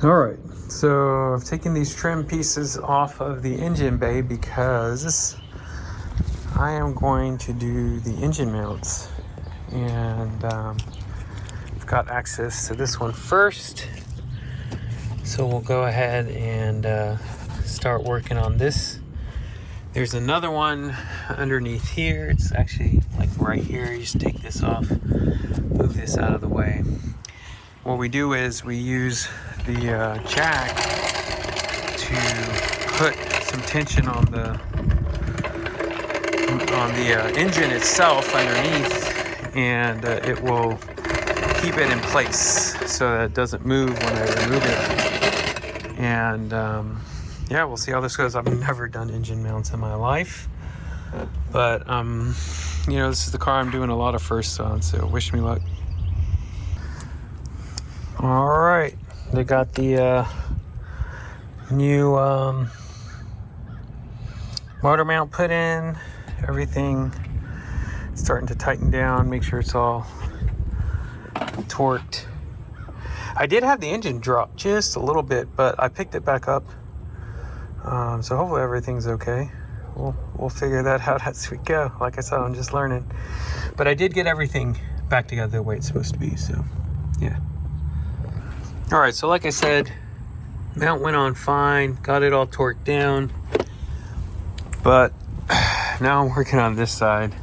All right, so I've taken these trim pieces off of the engine bay because I am going to do the engine mounts, and I've got access to this one first, so we'll go ahead and start working on this. There's another one underneath here. It's actually like right here. You just take this off, move this out of the way. What we do is we use the jack to put some tension on the engine itself underneath, and it will keep it in place so that it doesn't move when I remove it. And yeah, we'll see how this goes. I've never done engine mounts in my life, but you know, this is the car I'm doing a lot of firsts on, so wish me luck. All right, they got the new motor mount put in. Everything starting to tighten down, make sure it's all torqued. I did have the engine drop just a little bit, but I picked it back up, so hopefully everything's okay. We'll figure that out as we go. Like I said, I'm just learning, but I did get everything back together the way it's supposed to be, so yeah. All right, so like I said, mount went on fine, got it all torqued down, but now I'm working on this side,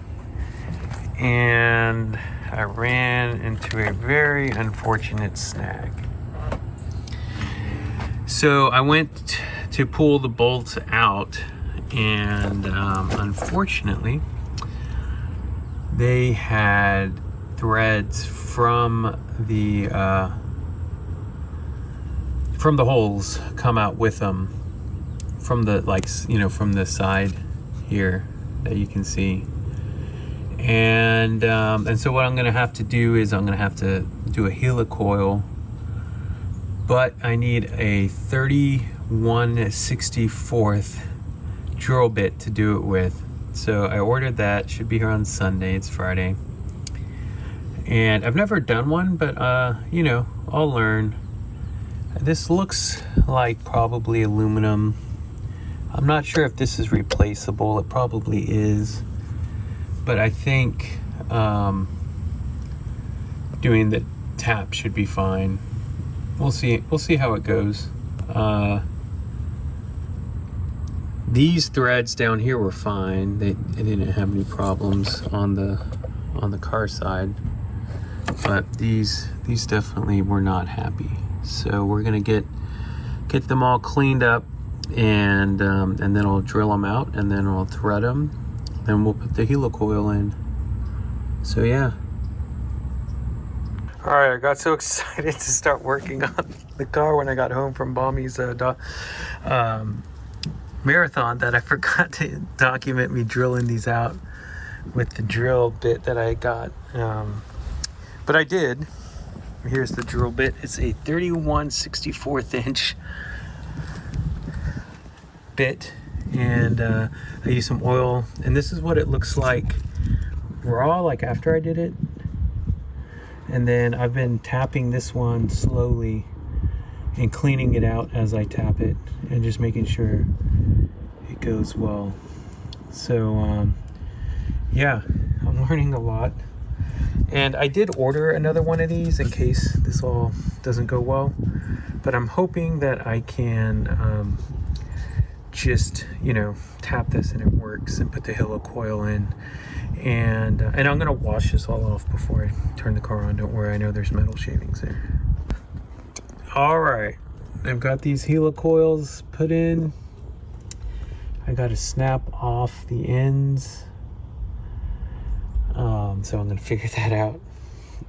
and I ran into a very unfortunate snag. So I went to pull the bolts out, and unfortunately, they had threads from the holes come out with them, from the, like, you know, from the side here that you can see. And so what I'm gonna have to do is I'm gonna have to do a helicoil, but I need a 31/64 drill bit to do it with. So I ordered that, should be here on Sunday, it's Friday. And I've never done one, but you know, I'll learn. This looks like probably aluminum. I'm not sure if this is replaceable. It probably is, but I think doing the tap should be fine. We'll see how it goes. These threads down here were fine. They didn't have any problems on the car side, but these definitely were not happy. So we're gonna get them all cleaned up, and then I'll drill them out, and then I'll thread them, then we'll put the helicoil in. So yeah. All right, I got so excited to start working on the car when I got home from Bommy's marathon that I forgot to document me drilling these out with the drill bit that I got. But I did. Here's the drill bit. It's a 31/64 inch bit, and I used some oil, and this is what it looks like raw, like after I did it. And then I've been tapping this one slowly and cleaning it out as I tap it, and just making sure it goes well. So yeah, I'm learning a lot. And I did order another one of these in case this all doesn't go well, but I'm hoping that I can just, you know, tap this and it works, and put the helicoil in, and I'm gonna wash this all off before I turn the car on. Don't worry, I know there's metal shavings there. All right, I've got these helicoils put in. I got to snap off the ends. So I'm gonna figure that out,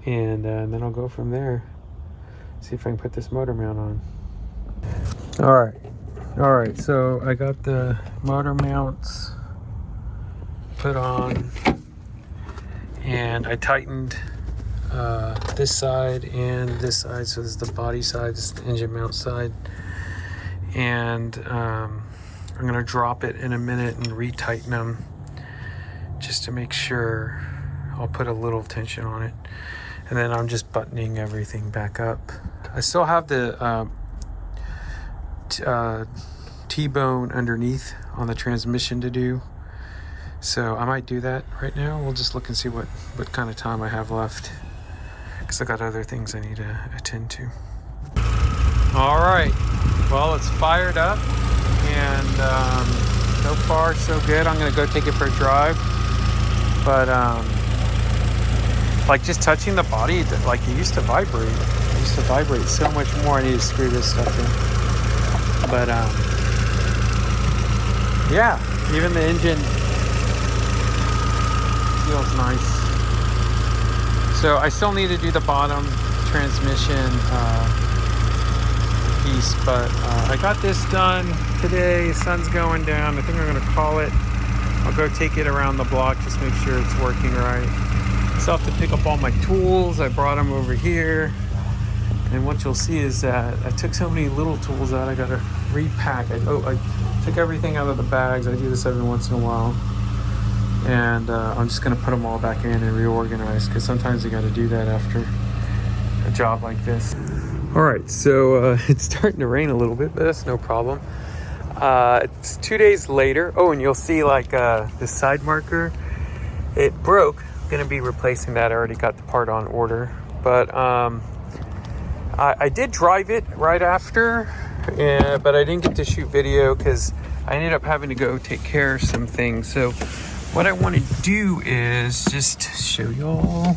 and then I'll go from there. See if I can put this motor mount on. All right, so I got the motor mounts put on, and I tightened this side and this side. So this is the body side, this is the engine mount side, and I'm gonna drop it in a minute and retighten them just to make sure. I'll put a little tension on it, and then I'm just buttoning everything back up. I still have the T-bone underneath on the transmission to do. So I might do that right now. We'll just look and see what kind of time I have left, because I got other things I need to attend to. All right, well, it's fired up, and so far so good. I'm gonna go take it for a drive, but like just touching the body, like it used to vibrate. It used to vibrate so much more. I need to screw this stuff in. But yeah, even the engine feels nice. So I still need to do the bottom transmission piece, but I got this done today. Sun's going down. I think I'm gonna call it. I'll go take it around the block, just make sure it's working right. Still have to pick up all my tools. I brought them over here, and what you'll see is that I took so many little tools out. I gotta repack. I took everything out of the bags. I do this every once in a while, and I'm just gonna put them all back in and reorganize, because sometimes you got to do that after a job like this. All right, so it's starting to rain a little bit, but that's no problem. It's 2 days later. Oh, and you'll see like this side marker, it broke. I'm gonna be replacing that. I already got the part on order, but I did drive it right after, but I didn't get to shoot video because I ended up having to go take care of some things. So what I want to do is just show y'all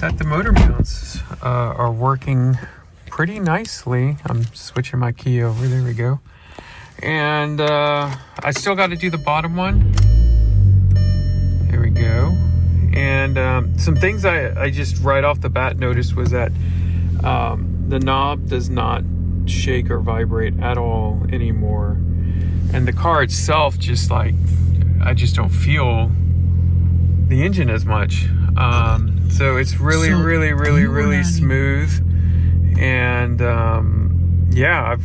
that the motor mounts are working pretty nicely. I'm switching my key over. There we go. And I still got to do the bottom one. There we go. And some things I just right off the bat noticed was that the knob does not shake or vibrate at all anymore. And the car itself, just like, I just don't feel the engine as much. So it's really smooth. And yeah,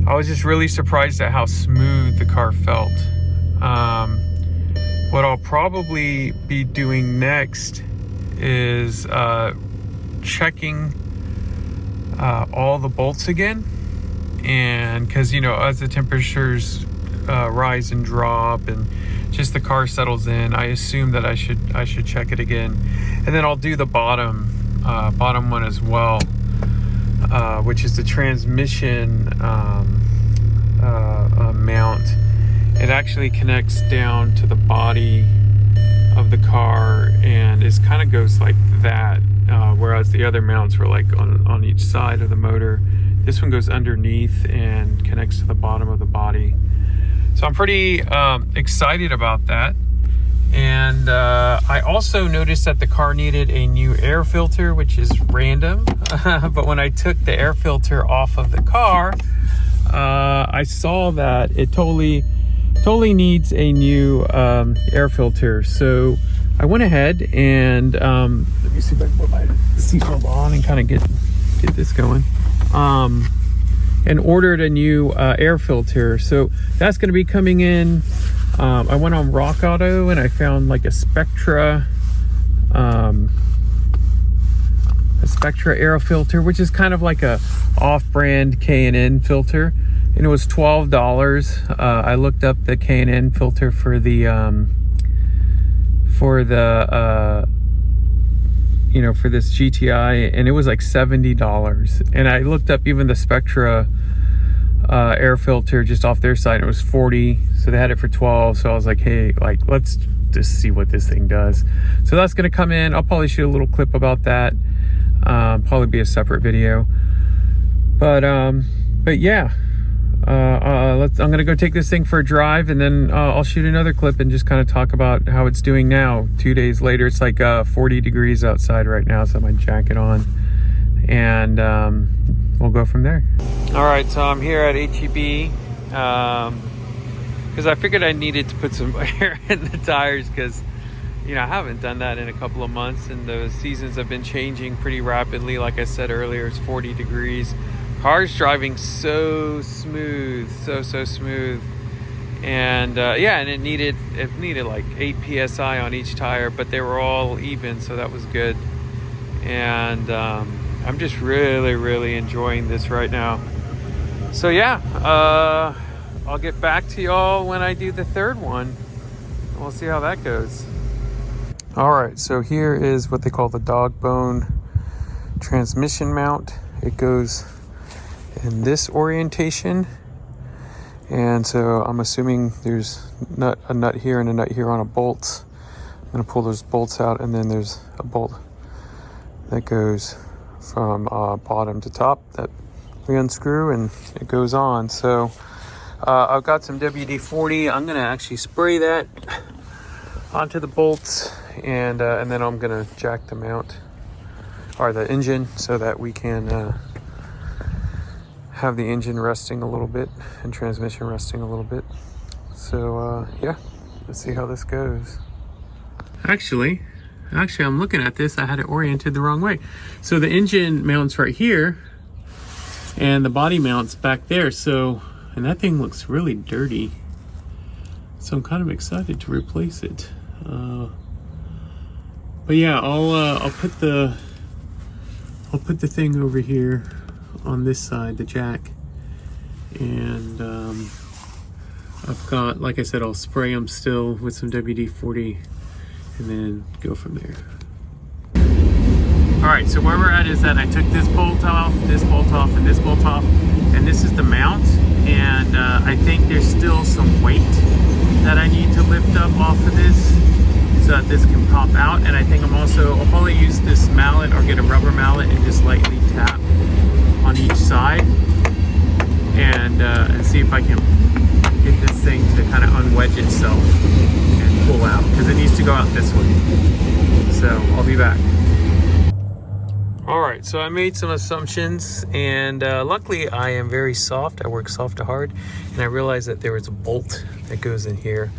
I was just really surprised at how smooth the car felt. What I'll probably be doing next is checking all the bolts again, and because, you know, as the temperatures rise and drop and just the car settles in, I assume that I should check it again. And then I'll do the bottom one as well, which is the transmission mount. It actually connects down to the body of the car, and it kind of goes like that, whereas the other mounts were like on each side of the motor. This one goes underneath and connects to the bottom of the body. So I'm pretty excited about that. And I also noticed that the car needed a new air filter, which is random. But when I took the air filter off of the car, I saw that it totally needs a new air filter. So I went ahead and let me see if I can put my seatbelt on and kind of get this going. And ordered a new air filter. So that's going to be coming in. I went on Rock Auto and I found like a Spectra air filter, which is kind of like a off-brand K&N filter, and it was $12. I looked up the K&N filter for the you know, for this GTI, and it was like $70. And I looked up even the Spectra air filter just off their site, and it was $40. So they had it for $12. So I was like, hey, like, let's just see what this thing does. So that's going to come in. I'll probably shoot a little clip about that. Probably be a separate video. But yeah, I'm going to go take this thing for a drive, and then I'll shoot another clip and just kind of talk about how it's doing now. 2 days later, it's like 40 degrees outside right now, so I have my jacket on, and we'll go from there. All right, so I'm here at HEB because I figured I needed to put some air in the tires, because, you know, I haven't done that in a couple of months, and the seasons have been changing pretty rapidly. Like I said earlier, it's 40 degrees. Car's driving so smooth, so smooth. And yeah, and it needed like 8 psi on each tire, but they were all even, so that was good. And I I'm just really enjoying this right now. So yeah, I'll get back to y'all when I do the third one. We'll see how that goes. All right, so here is what they call the dog bone transmission mount. It goes in this orientation, and so I'm assuming there's a nut here and a nut here on a bolt. I'm gonna pull those bolts out, and then there's a bolt that goes from bottom to top that we unscrew and it goes on. So I've got some WD-40. I'm gonna actually spray that onto the bolts, and then I'm gonna jack the mount or the engine so that we can have the engine resting a little bit and transmission resting a little bit. So yeah, let's see how this goes. Actually, I'm looking at this. I had it oriented the wrong way. So the engine mounts right here, and the body mounts back there. So, and that thing looks really dirty. So I'm kind of excited to replace it. But yeah, I'll put the thing over here on this side, the jack, and I've got, like I said, I'll spray them still with some WD-40 and then go from there. All right, so where we're at is that I took this bolt off, and this bolt off, and this is the mount, and I think there's still some weight that I need to lift up off of this so that this can pop out. And I think I'll probably use this mallet or get a rubber mallet and just lightly tap on each side and see if I can get this thing to kind of unwedge itself and pull out, because it needs to go out this way. So I'll be back. All right, so I made some assumptions, and luckily I am very soft. I work soft to hard, and I realized that there was a bolt that goes in here.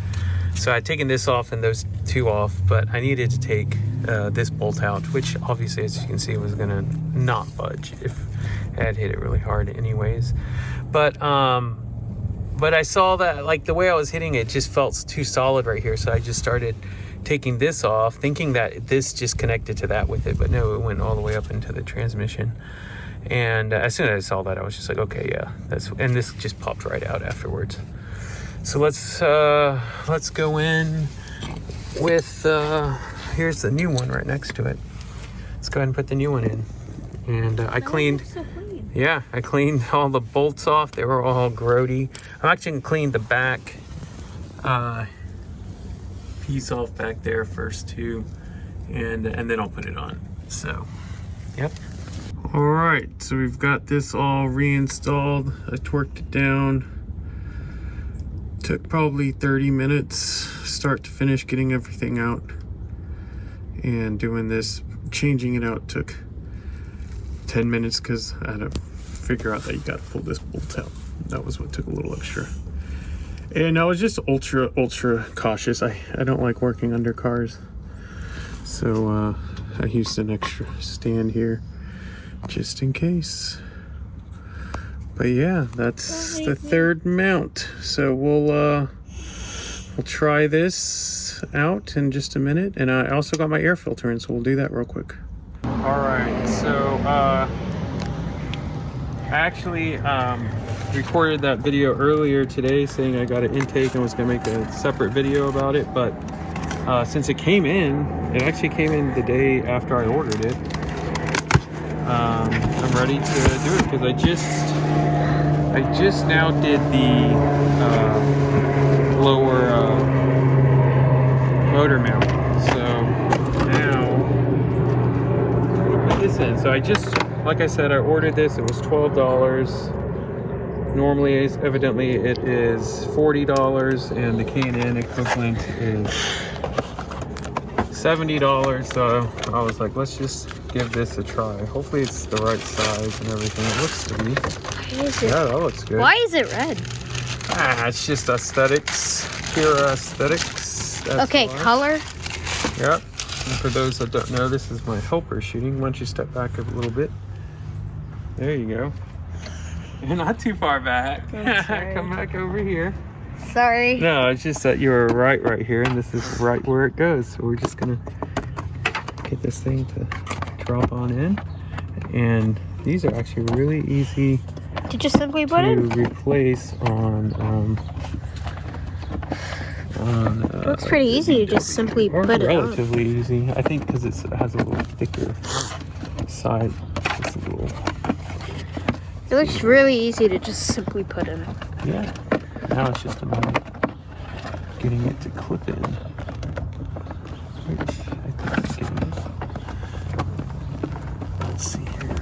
So I'd taken this off and those two off, but I needed to take this bolt out, which obviously, as you can see, was gonna not budge if I had hit it really hard anyways. But I saw that, like, the way I was hitting it just felt too solid right here, so I just started taking this off, thinking that this just connected to that with it, but no, it went all the way up into the transmission. And as soon as I saw that, I was just like, okay, yeah, and this just popped right out afterwards. So let's go in with here's the new one right next to it. Let's go ahead and put the new one in. And I cleaned, yeah, I cleaned all the bolts off. They were all grody. I'm actually gonna clean the back piece off back there first too, and then I'll put it on. So, yep. All right, so we've got this all reinstalled. I torqued it down. Took probably 30 minutes, start to finish, getting everything out. And doing this, changing it out took 10 minutes because I had to figure out that you got to pull this bolt out. That was what took a little extra. And I was just ultra cautious. I don't like working under cars. So I used an extra stand here just in case. But yeah, that's the third mount. So we'll try this out in just a minute. And I also got my air filter in, so we'll do that real quick. All right, so I actually recorded that video earlier today saying I got an intake and was gonna make a separate video about it, but since it actually came in the day after I ordered it. I'm ready to do it because I just now did the lower motor mount. So now I'm gonna put this in. So like I said, I ordered this. It was $12. Normally, evidently, it is $40, and the K&N equivalent is $70. So I was like, let's just give this a try. Hopefully it's the right size and everything. It looks to be. Yeah, that looks good. Why is it red? It's just aesthetics. Pure aesthetics. That's okay, why. color. Yep. And for those that don't know, this is my helper shooting. Why don't you step back a little bit? There you go. You're not too far back. Come back over here. Sorry. No, it's just that you were right here, and this is right where it goes. So we're just gonna get this thing to drop on in, And these are actually really easy to just simply put to in. replace on It looks pretty easy to just simply or put it on. relatively easy. I think because it has a little thicker side. It's a little. It looks really easy to just simply put in. Yeah. Now it's just a matter of getting it to clip in. Which I think it's getting it. Let's see here.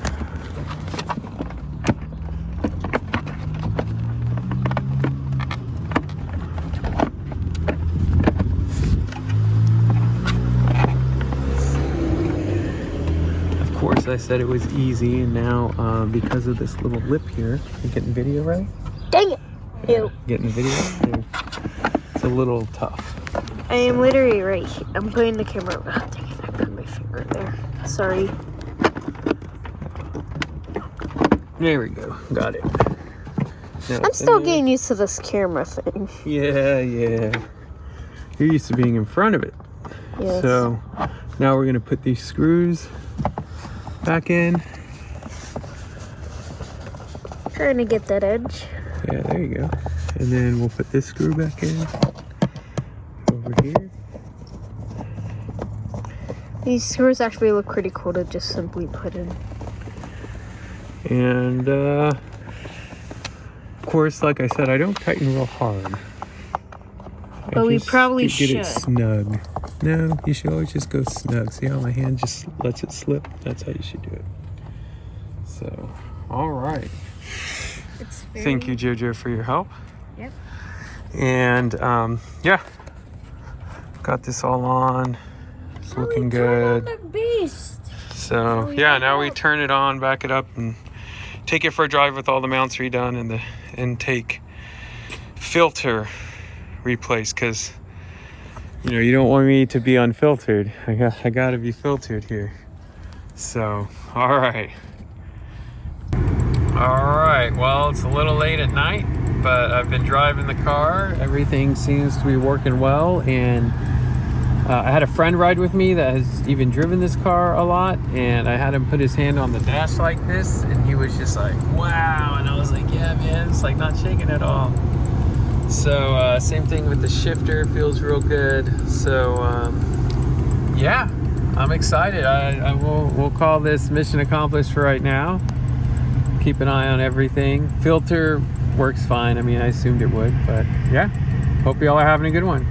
Of course, I said it was easy, and now because of this little lip here, you getting video right? Dang it! Yeah, getting the video right? It's a little tough. I am literally right here. I'm putting the camera. Oh, dang it! I put my finger in there. Sorry. There we go. Got it. Now I'm still getting used to this camera thing. Yeah. You're used to being in front of it. Yes. So now we're gonna put these screws back in. Trying to get that edge. Yeah, there you go. And then we'll put this screw back in over here. These screws actually look pretty cool to just simply put in. And of course, like I said, I don't tighten real hard. But we probably get should. it snug. No, you should always just go snug. See how my hand just lets it slip? That's how you should do it. So, all right. Thank you, JoJo, for your help. Yep. And yeah, got this all on. It's looking good. The beast. So yeah, now we turn it on, back it up, and take it for a drive with all the mounts redone and the intake filter replaced, because you know you don't want me to be unfiltered. I got to be filtered here. So all right. Well, it's a little late at night, but I've been driving the car. Everything seems to be working well, and I had a friend ride with me that has even driven this car a lot, and I had him put his hand on the dash like this, and he was just like, wow. And I was like, yeah, man, it's like not shaking at all. So same thing with the shifter, feels real good. So yeah, I'm excited. We'll call this mission accomplished for right now. Keep an eye on everything. Filter works fine. I mean, I assumed it would, but yeah, hope you all are having a good one.